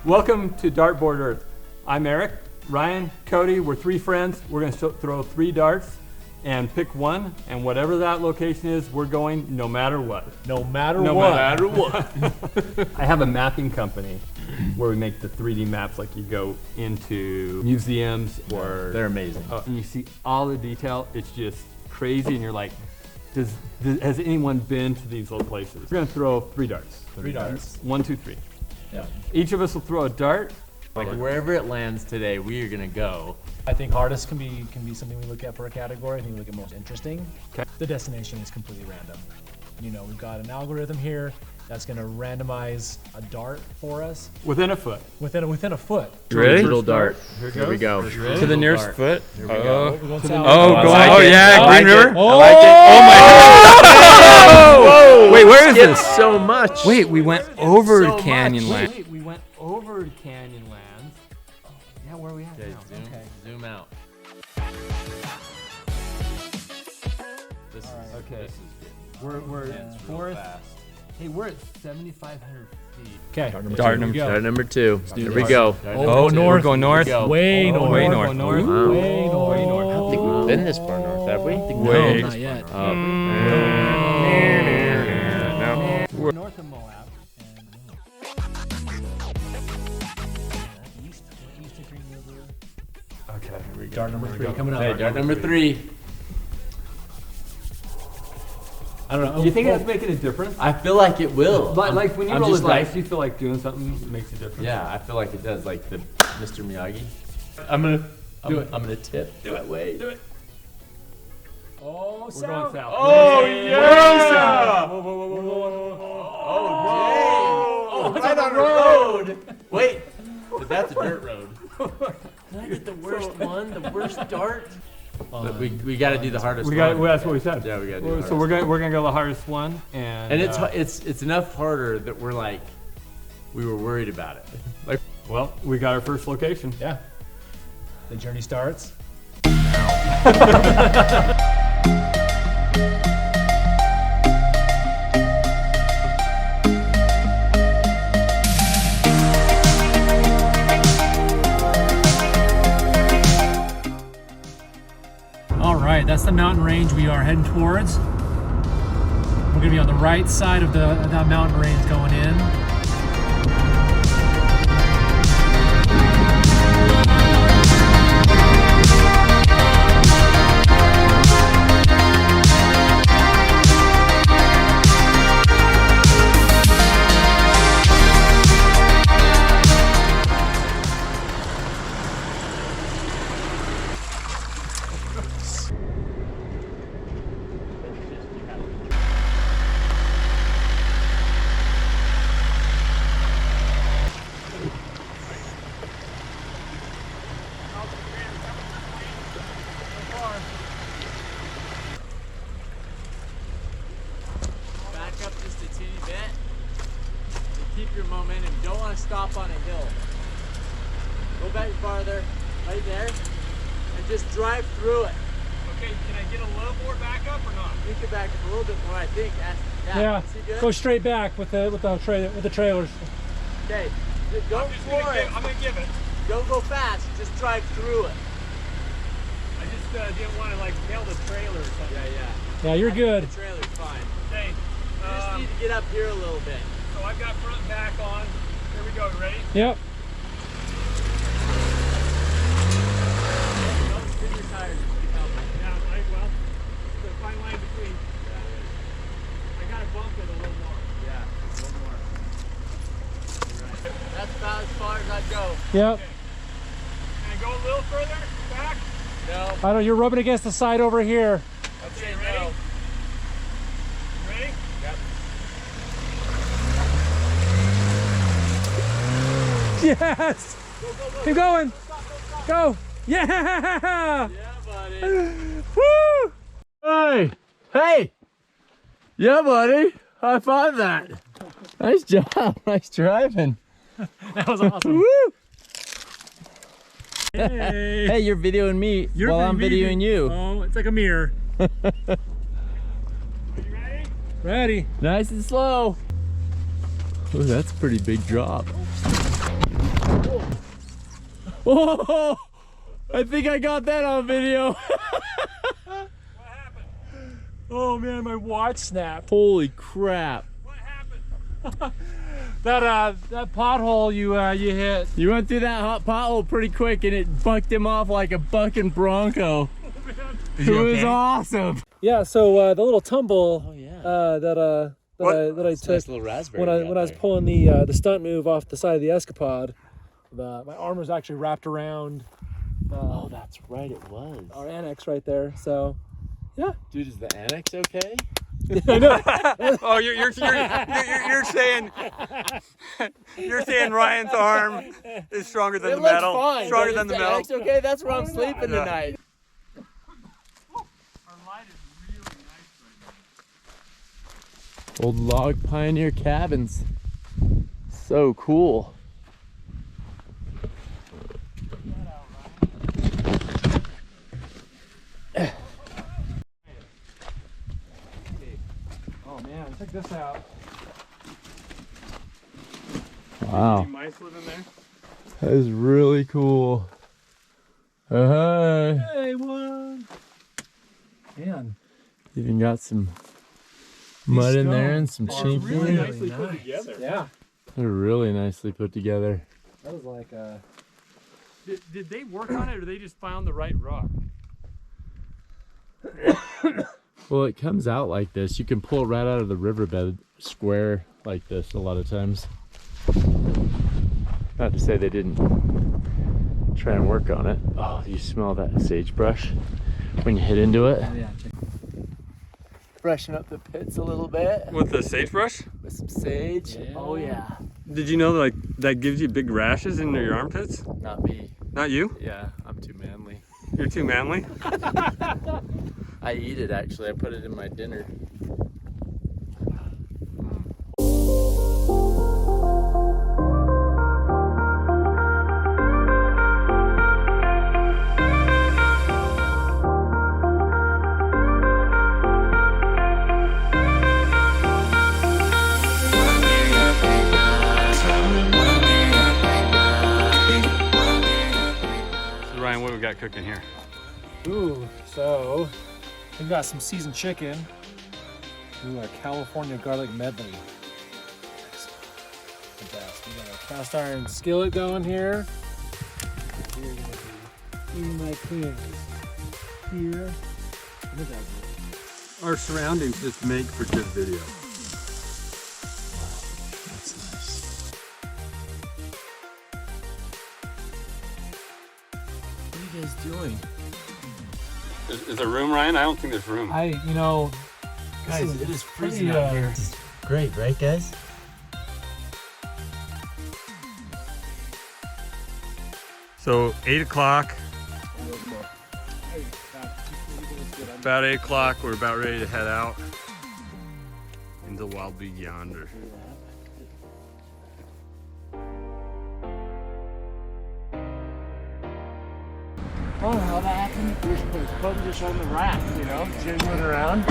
Welcome to Dartboard Earth. I'm Eric, Ryan, Cody. We're three friends. We're going to throw 3 darts and pick one, and whatever that location is, we're going no matter what. No matter what. I have a mapping company where we make the 3D maps, like you go into museums or... They're amazing. And you see all the detail. It's just crazy, and you're like, has anyone been to these little places? We're going to throw 3 darts. 3 darts. 1, 2, 3. Yeah. Each of us will throw a dart. Like wherever it lands today, we are gonna go. I think hardest can be something we look at for a category. I think we look at most interesting. Okay. The destination is completely random. You know, we've got an algorithm here that's gonna randomize a dart for us Within a foot. within a foot. Ready? Little dart. Here we go. To the nearest Dart. foot. Here we go. We're going Oh, south. oh yeah, I Green like River. it. I like it. Oh my! Wait, where is It's this? so much. Wait, we went over so Canyonland. Wait, we went over to Canyonlands. Yeah, where are we at Okay, now? zoom out. This is Okay. This is We're getting real forest. fast. Hey, we're at 7,500 feet. Okay. Dart number Here we go. Dart number 2. Here we go. Oh, Go north. We're going north. Here we go. Way Oh, north. way we're north. going north. Wow. Way north. Way north. I don't think we've been this far north, have we? Way. No, not yet. We're north of Moab. East of Green River. Okay, here we go. Dart number 3 coming up. Hey, dart number 3. I don't know. Do you think that's making a difference? I feel like it will. Like when you I'm roll the just like- dice, you feel like doing something makes a difference? Yeah, I feel like it does. Like the Mr. Miyagi. I'm gonna tip. Do it. Wait. Do it. Oh, We're south. going south. Oh We're yeah! Whoa, whoa, whoa, whoa, whoa, whoa. Oh, dang! Oh, right on the road. Wait, that's a dirt road. Did I get the worst one? The worst dart? But we got to do the hardest We one. got. Well, that's what we said. Yeah, we got to do the So we're gonna go the hardest one, and it's enough harder that we're like, we were worried about it. Like, well, we got our first location. Yeah. The journey starts. All right, that's the mountain range we are heading towards. We're gonna be on the right side of that mountain range going in. back up just a teeny bit. And keep your momentum. You don't want to stop on a hill. Go back farther, right there, and just drive through it. Okay, can I get a little more back up or not? You can back up a little bit more, I think. Yeah. See good? Go straight back with the trailers. Okay. Don't floor it. I'm gonna give it. Don't go fast. Just drive through it. I just didn't want to like nail the trailer or something. Yeah. Yeah, you're good. The trailer's fine. Okay, You just need to get up here a little bit. so I've got front and back on. Here we go. Ready? Yep. Don't spin your tires. Yeah, well, the fine line between. I gotta bump it a little more. Yeah, a little more. Right. That's about as far as I'd go. Yep. Can I go a little further back? No. I know you're rubbing against the side over here. I'd say Okay, ready? no. Ready? Yep. Yes. Keep going. Go. Yeah. Yeah, buddy. Woo. Hey! Hey! Yeah, buddy. High five that. Nice job. Nice driving. That was awesome. Woo! Hey. Hey, you're videoing me while I'm videoing you. Oh, it's like a mirror. Are you ready? Ready. Nice and slow. Ooh, that's a pretty big drop. Oh, I think I got that on video. What happened? Oh man, my watch snapped. Holy crap. What happened? That pothole you hit. You went through that hot pothole pretty quick and it bucked him off like a bucking bronco. It was awesome. Yeah, so the little tumble Oh, yeah. that I took Nice little raspberry. when I was pulling the stunt move off the side of the Escapod, my arm was actually wrapped around Oh, that's right, it was. our annex right there. So, yeah. Dude, is the annex okay? Oh, you're saying Ryan's arm is stronger than the metal. Fine, Stronger but than the is metal. annex okay? That's where I'm sleeping tonight. Our light is really nice right now. Old log pioneer cabins. So cool. Oh man, check this out. Wow. Any mice live in there? That is really cool. Hey, one. Man, Even got some mud in there and some Oh, it's really chinking. nicely put together. yeah. They're really nicely put together. That was like Did they work on it, or they just found the right rock? Well, it comes out like this. You can pull it right out of the riverbed square like this a lot of times. Not to say they didn't try and work on it. Oh, you smell that sagebrush when you hit into it? yeah. Freshen up the pits a little bit With the sagebrush? with some sage. Yeah. Oh yeah. Did you know that, like, that gives you big rashes in your armpits? Not me. Not you? Yeah, I'm too manly. You're too manly? I eat it actually. I put it in my dinner. So Ryan, what do we got cooking here? Ooh, so we've got some seasoned chicken. Ooh, our California garlic medley. The best. We got a cast iron skillet going here. We're gonna be eating my cans here. Look at that. Our surroundings just make for good video. That's nice. What are you guys doing? Is there room, Ryan? I don't think there's room. Guys, it is freezing pretty, out here. It's great, right guys? So 8 o'clock, about 8 o'clock, we're about ready to head out into the wild big yonder. Oh, how that happened in the first place? Probably just on the rack, you know, jiggling around.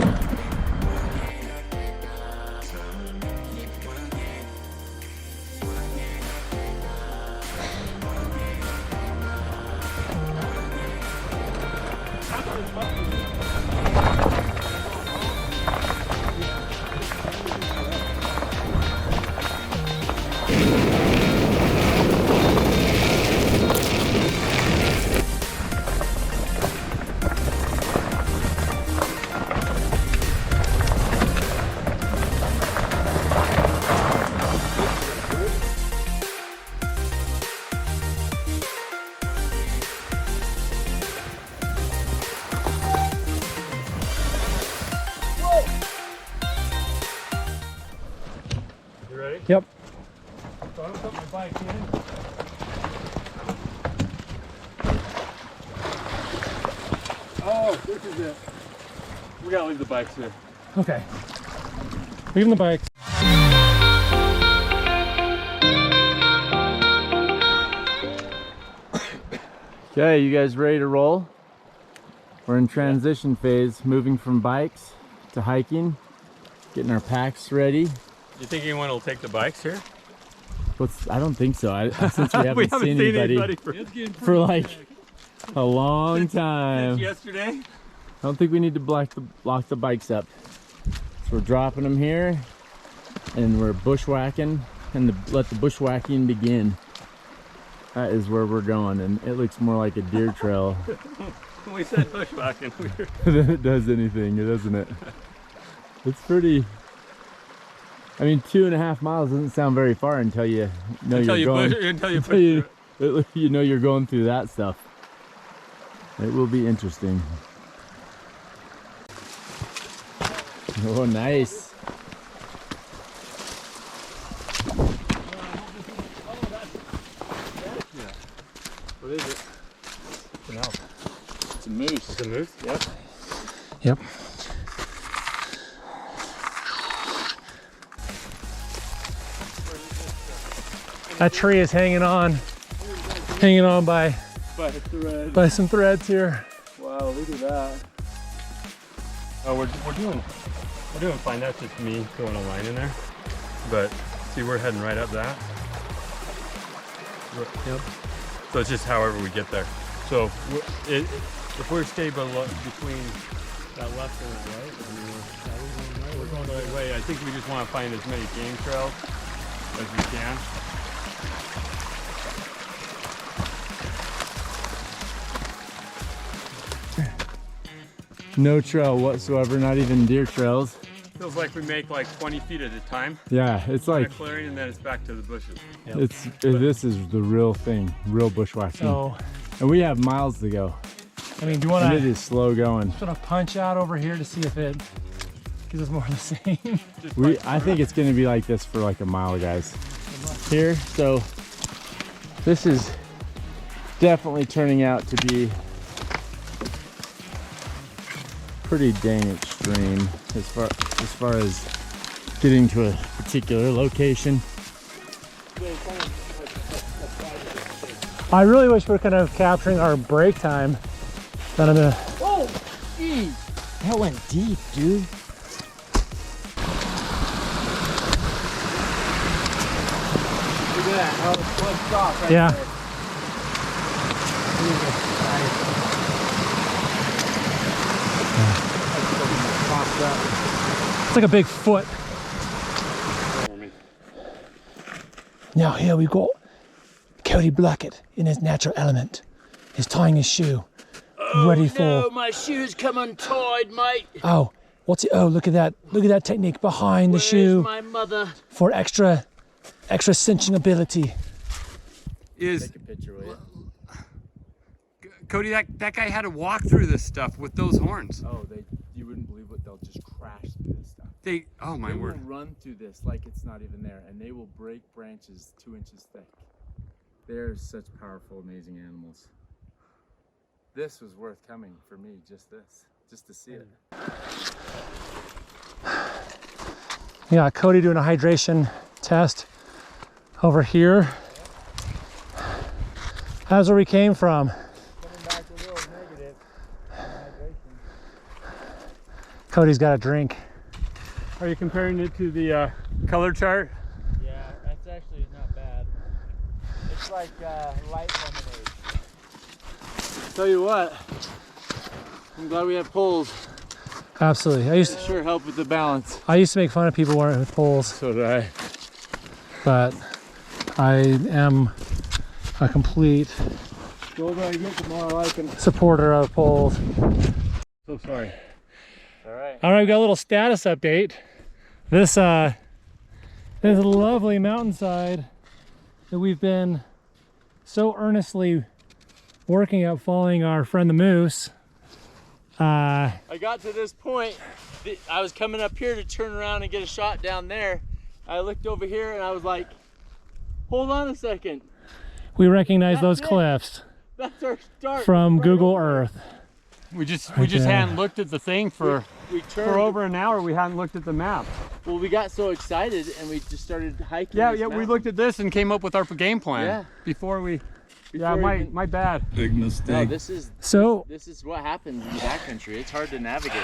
You ready? Yep. So I'm putting my bike in. Oh, this is it. We gotta leave the bikes here. Okay. Leaving the bikes. Okay, you guys ready to roll? We're in transition phase, moving from bikes to hiking, getting our packs ready. You think anyone will take the bikes here? I don't think so. Since we haven't, seen anybody for like a long time. Yesterday. I don't think we need to lock the bikes up. So we're dropping them here, and we're bushwhacking, and let the bushwhacking begin. That is where we're going, and it looks more like a deer trail When we said bushwhacking, than it does anything, doesn't it? It's pretty. I mean, 2.5 miles doesn't sound very far until you know you're going through that stuff. It will be interesting. Oh, nice. What is it? It's a moose. It's a moose? Yep. Yep. That tree is hanging on by some threads here. Wow, look at that. Oh, we're doing fine. That's just me throwing a line in there. But see, we're heading right up that. Yep. So it's just however we get there. So if we're stay between that left and that right, I mean, we're going the right way. I think we just want to find as many game trails as we can. No trail whatsoever, not even deer trails. Feels like we make like 20 feet at a time. Yeah, it's like clearing, and then it's back to the bushes. Yep. This is the real thing, real bushwhacking. So, and we have miles to go. I mean, do you want to? It is slow going. Just want to punch out over here to see if it gives us more of the same. I think it's going to be like this for like a mile, guys. Here, so this is definitely turning out to be pretty dang extreme as far as getting to a particular location. I really wish we were kind of capturing our break time. But I'm gonna. Oh, geez. That went deep, dude. Look at that. How it's flipped off right Yeah. there. It's like a big foot. Now here we got Cody Blackett in his natural element. He's tying his shoe. Ready for. No, my shoe's come untied, mate. Oh, what's it? Oh, look at that! Look at that technique behind the shoe my mother? for extra cinching ability. Is Take a picture, will you? Cody, that guy had to walk through this stuff with those horns. Oh, you wouldn't believe what they'll just crash through this stuff. Oh my They word. will run through this like it's not even there, and they will break branches 2 inches thick. They're such powerful, amazing animals. This was worth coming for me, just to see it. Yeah, Cody doing a hydration test over here. That's where we came from. Coming back a little negative hydration. Cody's got a drink. Are you comparing it to the color chart? Yeah, that's actually not bad. It's like light lemonade. Tell you what, I'm glad we have poles. Absolutely. I Sure help with the balance. used to make fun of people wearing poles, So did I. but I am a complete The older I get, the more I like them. supporter of poles. So sorry. All right. All right, we got a little status update. This lovely mountainside that we've been so earnestly working at following our friend the moose. I got to this point. I was coming up here to turn around and get a shot down there. I looked over here and I was like, hold on a second. We recognize That's those it. cliffs That's our start. from right Google over Earth. We just Okay. hadn't looked at the thing for We turned. over an hour. We hadn't looked at the map. Well, we got so excited and we just started hiking. Yeah, this yeah. We mountain. looked at this and came up with our game plan. Yeah. Before we. Before Yeah, we my even- bad. Big No, mistake. this is So what happens in the backcountry. It's hard to navigate.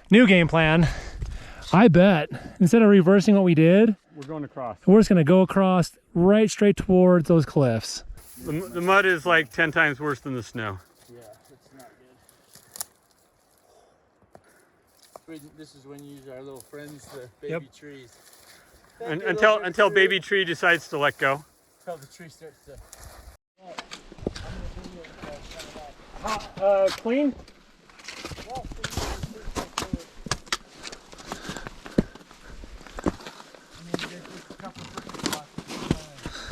new game plan. I bet instead of reversing what we did, We're going across. We're just gonna go across right straight towards those cliffs. The mud is like 10 times worse than the snow. Yeah, it's not good. This is when you use our little friends, the baby trees. Until baby tree decides to let go. Until the tree starts to. Clean?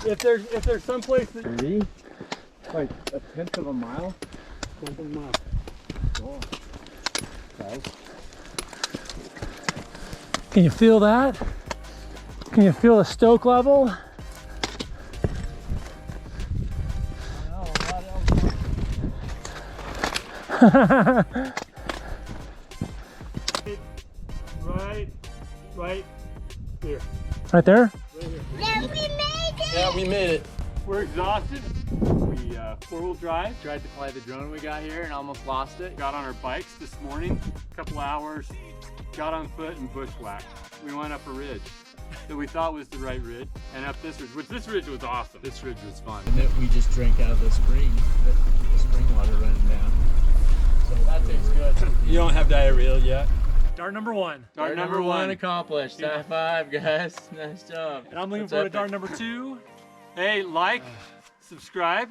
If there's some place that like a tenth of a mile. Can you feel that? Can you feel the stoke level? Right here. Right there? Yeah, we made it. We're exhausted. We four-wheel drive. Tried to fly the drone when we got here and almost lost it. Got on our bikes this morning, a couple hours, got on foot and bushwhacked. We went up a ridge that we thought was the right ridge, and up this ridge, which this ridge was awesome. This ridge was fun. And then we just drank out of the spring. The spring water running down. So That tastes good. You don't have diarrhea yet? Dart number one. Dart number one. accomplished. High five, guys. Nice job. And I'm looking That's forward epic. to dart number 2. Hey, like, subscribe,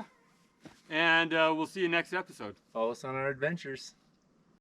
and we'll see you next episode. Follow us on our adventures.